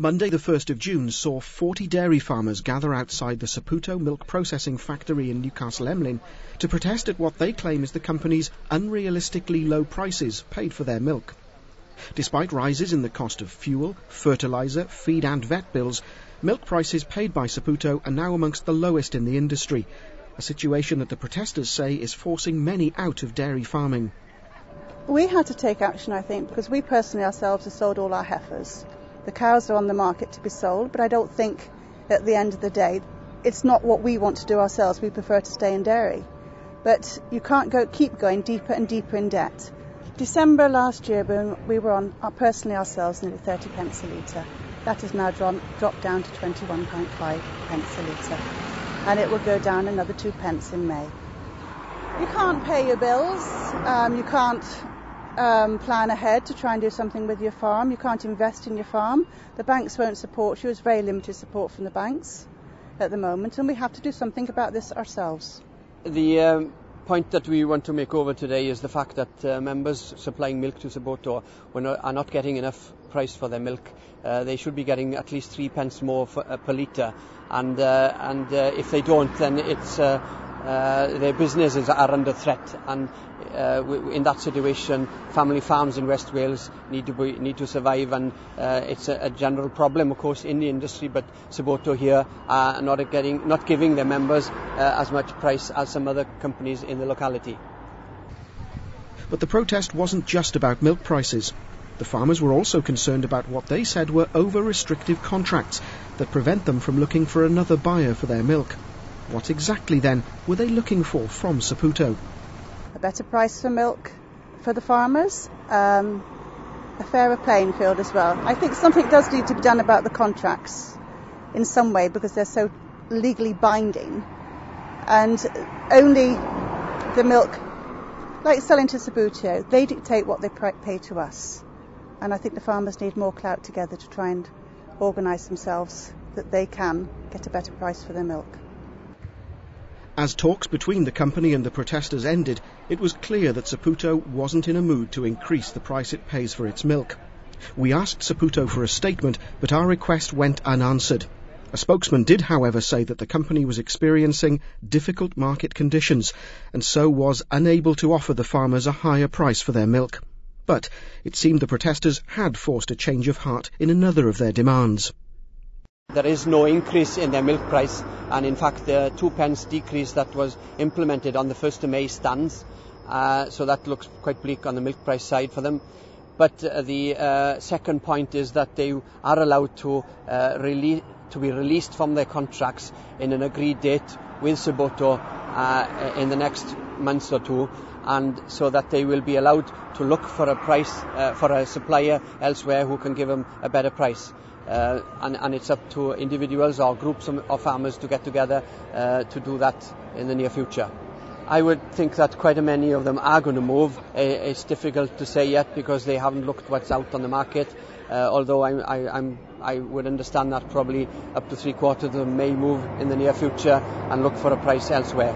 Monday the 1st of June saw 40 dairy farmers gather outside the Saputo Milk Processing factory in Newcastle Emlyn to protest at what they claim is the company's unrealistically low prices paid for their milk. Despite rises in the cost of fuel, fertiliser, feed and vet bills, milk prices paid by Saputo are now amongst the lowest in the industry, a situation that the protesters say is forcing many out of dairy farming. We had to take action, I think, because we personally ourselves have sold all our heifers. The cows are on the market to be sold, but I don't think at the end of the day it's not what we want to do ourselves. We prefer to stay in dairy. But you can't keep going deeper and deeper in debt. December last year, when we were on personally ourselves nearly 30 pence a litre. That has now dropped down to 21.5 pence a litre. And it will go down another 2 pence in May. You can't pay your bills. You can't plan ahead to try and do something with your farm. You can't invest in your farm. The banks won't support you. There's very limited support from the banks at the moment, and we have to do something about this ourselves. The point that we want to make over today is the fact that members supplying milk to Saputo are not getting enough price for their milk. They should be getting at least 3 pence more per litre, and if they don't, then it's their businesses are under threat, and in that situation family farms in West Wales need to survive, and it's a general problem of course in the industry, but Saputo here are not giving their members as much price as some other companies in the locality. But the protest wasn't just about milk prices. The farmers were also concerned about what they said were over-restrictive contracts that prevent them from looking for another buyer for their milk. What exactly, then, were they looking for from Saputo? A better price for milk for the farmers, a fairer playing field as well. I think something does need to be done about the contracts in some way, because they're so legally binding, and only the milk, like selling to Saputo, they dictate what they pay to us. And I think the farmers need more clout together to try and organise themselves that they can get a better price for their milk. As talks between the company and the protesters ended, it was clear that Saputo wasn't in a mood to increase the price it pays for its milk. We asked Saputo for a statement, but our request went unanswered. A spokesman did, however, say that the company was experiencing difficult market conditions and so was unable to offer the farmers a higher price for their milk. But it seemed the protesters had forced a change of heart in another of their demands. There is no increase in their milk price, and in fact the 2 pence decrease that was implemented on the 1st of May stands, so that looks quite bleak on the milk price side for them. But the second point is that they are allowed to be released from their contracts in an agreed date with Saputo in the next months or two, and so that they will be allowed to look for a price for a supplier elsewhere who can give them a better price. And it's up to individuals or groups of farmers to get together to do that in the near future. I would think that quite a many of them are going to move. It's difficult to say yet because they haven't looked what's out on the market, although I would understand that probably up to 3/4 of them may move in the near future and look for a price elsewhere.